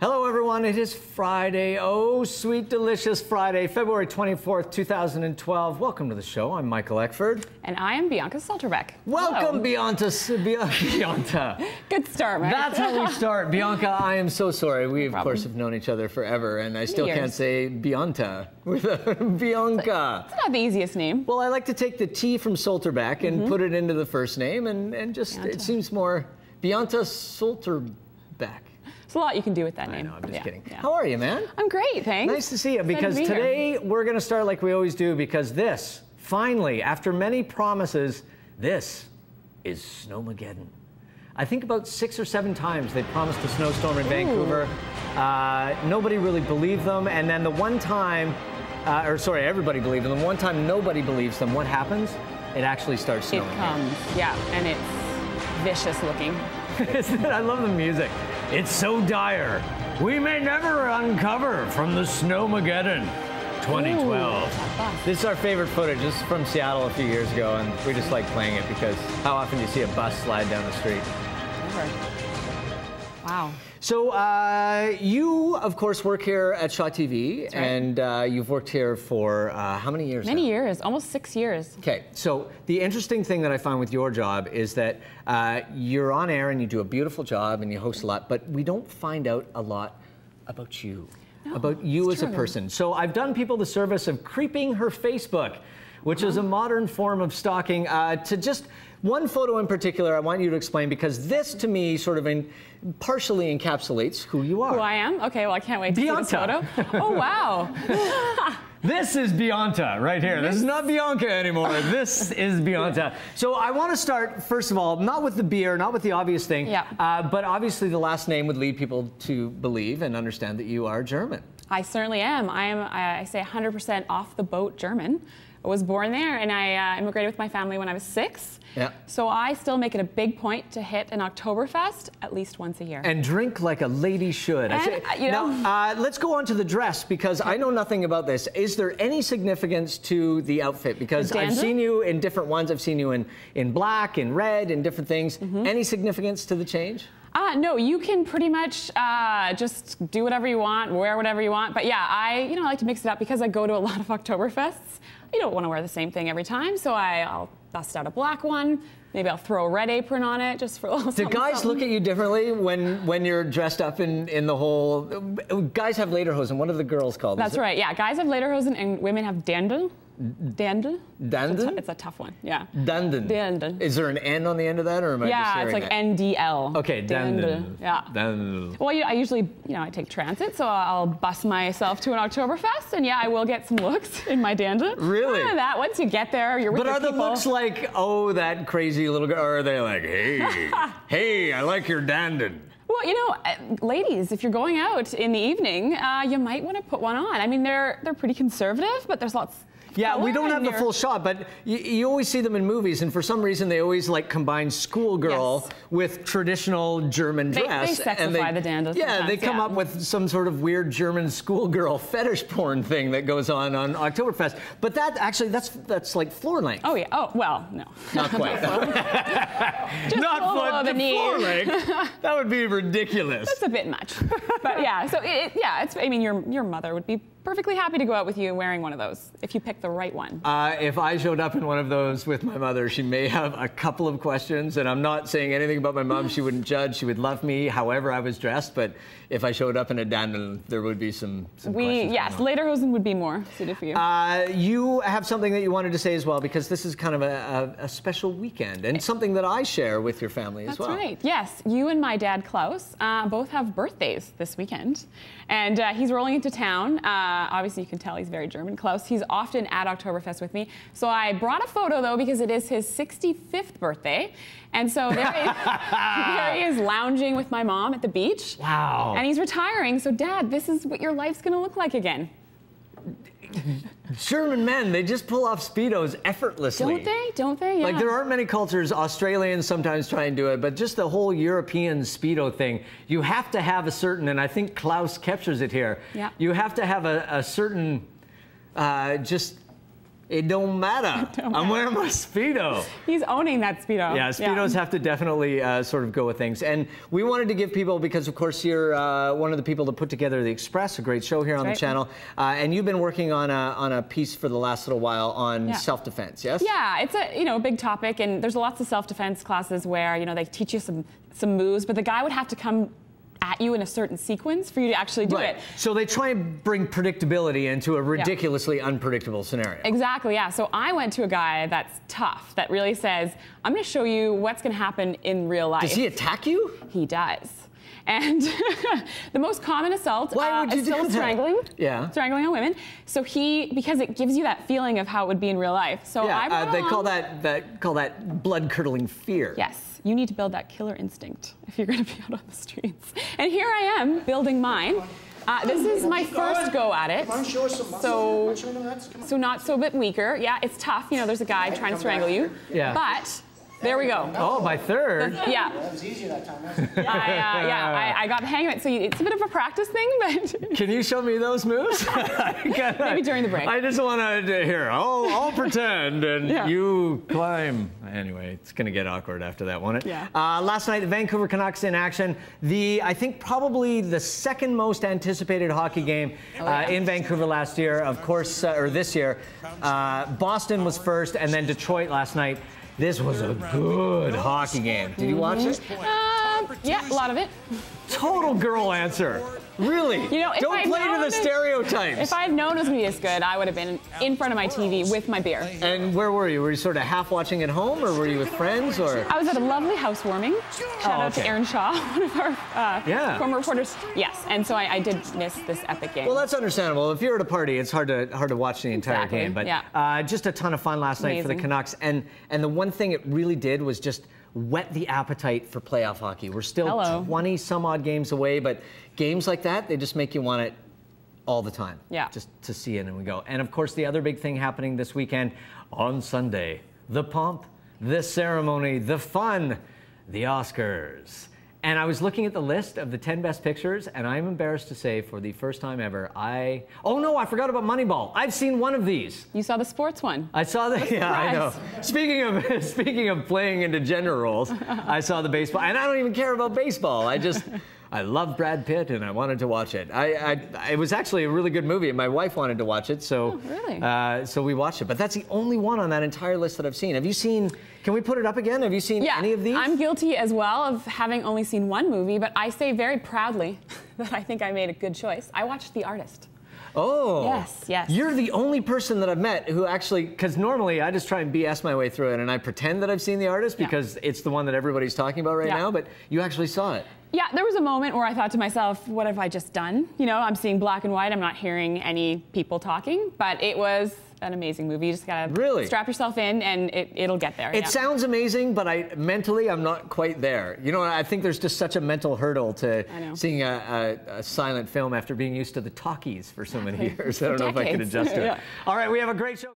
Hello everyone, it is Friday. Oh, sweet, delicious Friday, February 24th, 2012. Welcome to the show. I'm Michael Eckford. And I am Bianca Solterbeck. Welcome, Bianca. Good start, Mike. That's how we start. Bianca, I am so sorry. We, of course, have known each other forever, and I still can't say Bianca with Bianca. It's not the easiest name. Well, I like to take the T from Solterbeck and put it into the first name, and just, Bianca. it seems more Bianca Solterbeck. There's a lot you can do with that name. I know, I'm just kidding. Yeah. How are you, man? I'm great, thanks. Nice to see you, because today we're going to start like we always do, because this, finally, after many promises, this is Snowmageddon. I think about 6 or 7 times they promised a snowstorm in Vancouver. Nobody really believed them, and then the one time, everybody believed them. The one time nobody believes them, what happens? It actually starts snowing. It comes, yeah, and it's vicious looking. I love the music. It's so dire. We may never uncover from the Snowmageddon 2012. Ooh, this is our favorite footage. This is from Seattle a few years ago, and we just like playing it because how often do you see a bus slide down the street? Never. Wow. So you, of course, work here at Chat TV, That's right. and you've worked here for how many years Many now? years, almost 6 years. Okay, so the interesting thing that I find with your job is that you're on air and you do a beautiful job and you host a lot, but we don't find out a lot about you, about you as a person. So I've done people the service of creeping her Facebook, which is a modern form of stalking, to just one photo in particular I want you to explain, because this to me sort of partially encapsulates who you are. Who I am? Okay, well, I can't wait to see this photo. Oh, wow. This is Bianca right here. This is not Bianca anymore. This is Bianca. So I want to start, first of all, not with the beer, not with the obvious thing, but obviously the last name would lead people to believe and understand that you are German. I certainly am. I say 100% off the boat German. I was born there, and I immigrated with my family when I was 6. Yeah. So I still make it a big point to hit an Oktoberfest at least once a year. And drink like a lady should. And, you know, now, let's go on to the dress, because I know nothing about this. Is there any significance to the outfit? Because I've seen you in different ones. I've seen you in black, in red, in different things. Any significance to the change? No, you can pretty much just do whatever you want, wear whatever you want. But yeah, I like to mix it up because I go to a lot of Oktoberfests. You don't want to wear the same thing every time, so I'll bust out a black one. Maybe I'll throw a red apron on it just for a little something. Do guys look at you differently when you're dressed up in the whole... Guys have lederhosen. What are the girls called? That's right, yeah. Guys have lederhosen and women have Dirndl. Dirndl? Dirndl? It's a tough one, yeah. Dirndl. Dirndl. Is there an N on the end of that, or am I just hearing it's like that? NDL. Okay, Dirndl. Yeah. Dirndl. Well, I usually, I take transit, so I'll bus myself to an Oktoberfest, and yeah, I will get some looks in my Dirndl. Really? That once you get there, you're with But are people. the looks like, oh, that crazy little girl, or are they like, hey, hey, I like your Dirndl? Well, ladies, if you're going out in the evening, you might want to put one on. I mean, they're pretty conservative, but there's lots. Yeah, we don't have the full shot, but you always see them in movies, and for some reason they always like combine schoolgirl with traditional German dress. They sexify the Dirndl. Yeah, they come up with some sort of weird German schoolgirl fetish porn thing that goes on Oktoberfest. But that actually, that's like floor length. Oh yeah. Oh well, no. Not quite. Just not below the knee. Floor length. That would be ridiculous. That's a bit much. But yeah, so I mean, your mother would be perfectly happy to go out with you wearing one of those if you pick the right one. If I showed up in one of those with my mother, she may have a couple of questions, and I'm not saying anything about my mom. She wouldn't judge. She would love me however I was dressed, but if I showed up in a Dirndl, there would be some questions. Yes, lederhosen would be more suited for you. You have something that you wanted to say as well, because this is kind of a special weekend, and something that I share with your family as well. That's right. Yes, you and my dad, Klaus, both have birthdays this weekend, and he's rolling into town. Obviously, you can tell he's very German. Klaus, he's often at Oktoberfest with me. So I brought a photo, though, because it is his 65th birthday. And so there he is lounging with my mom at the beach. Wow. And he's retiring. So, Dad, this is what your life's going to look like again. German men, they just pull off Speedos effortlessly. Don't they? Don't they? Yeah. Like, there aren't many cultures. Australians sometimes try and do it, but just the whole European Speedo thing, you have to have a certain, and I think Klaus captures it here, you have to have a certain just It don't matter. I'm wearing my Speedo. He's owning that Speedo. Yeah, Speedos have to definitely sort of go with things. And we wanted to give people, because of course you're one of the people that put together The Express, a great show here on the channel. And you've been working on a piece for the last little while on self-defense, yes? Yeah, it's a big topic, and there's lots of self-defense classes where they teach you some moves, but the guy would have to come at you in a certain sequence for you to actually do it. So they try and bring predictability into a ridiculously unpredictable scenario. Exactly, yeah. So I went to a guy that's tough, that really says, I'm going to show you what's going to happen in Does real life. he attack you? He does. And the most common assault is still strangling. Yeah. Strangling on women. So because it gives you that feeling of how it would be in real life. So they call that blood-curdling fear. Yes. You need to build that killer instinct if you're going to be out on the streets. And here I am building mine. This is my first go at it. So not so bit weaker. Yeah, it's tough. There's a guy trying to strangle you. Yeah. But there we go. Oh, my third. Yeah. That was easier that time, wasn't it? I got the hang of it. So it's a bit of a practice thing, but. Can you show me those moves? Maybe during the break. I just want to hear. I'll pretend, and you climb. Anyway, it's going to get awkward after that, won't it? Yeah. Last night, the Vancouver Canucks in action. I think probably the second most anticipated hockey game in Vancouver last year, of course, or this year. Boston was first, and then Detroit last night. This was a good hockey game. Did you watch it? Yeah, a lot of it. Total girl answer. Really? Don't play to the stereotypes. If I had known it was going to be this good, I would have been in front of my TV with my beer. And where were you? Were you sort of half watching at home, or were you with friends, or? I was at a lovely housewarming. Shout out to Aaron Shaw, one of our former reporters. Yes, and so I did miss this epic game. Well, that's understandable. If you're at a party, it's hard to watch the entire game. But just a ton of fun last night for the Canucks. And the one thing it really did was just whet the appetite for playoff hockey. We're still 20 some odd games away, but games like that, they just make you want it all the time. Yeah. Just to see it and we go. And of course, the other big thing happening this weekend on Sunday, the pomp, the ceremony, the fun, the Oscars. And I was looking at the list of the 10 best pictures, and I'm embarrassed to say, for the first time ever, oh no, I forgot about Moneyball. I've seen one of these. You saw the sports one. I saw the, I know. Speaking of playing into gender roles, I saw the baseball, and I don't even care about baseball. I love Brad Pitt, and I wanted to watch it. It was actually a really good movie, and my wife wanted to watch it, so so we watched it. But that's the only one on that entire list that I've seen. Have you seen? Can we put it up again? Have you seen any of these? I'm guilty as well of having only seen one movie, but I say very proudly that I think I made a good choice. I watched The Artist. Oh. Yes, yes. You're the only person that I've met who actually, because normally I just try and BS my way through it, and I pretend that I've seen The Artist because it's the one that everybody's talking about right now, but you actually saw it. Yeah, there was a moment where I thought to myself, what have I just done? I'm seeing black and white, I'm not hearing any people talking, but it was an amazing movie. You just gotta strap yourself in and it'll get there. It sounds amazing, but mentally I'm not quite there. I think there's just such a mental hurdle to seeing a silent film after being used to the talkies for so many years. I don't know if I could adjust to it. All right, we have a great show.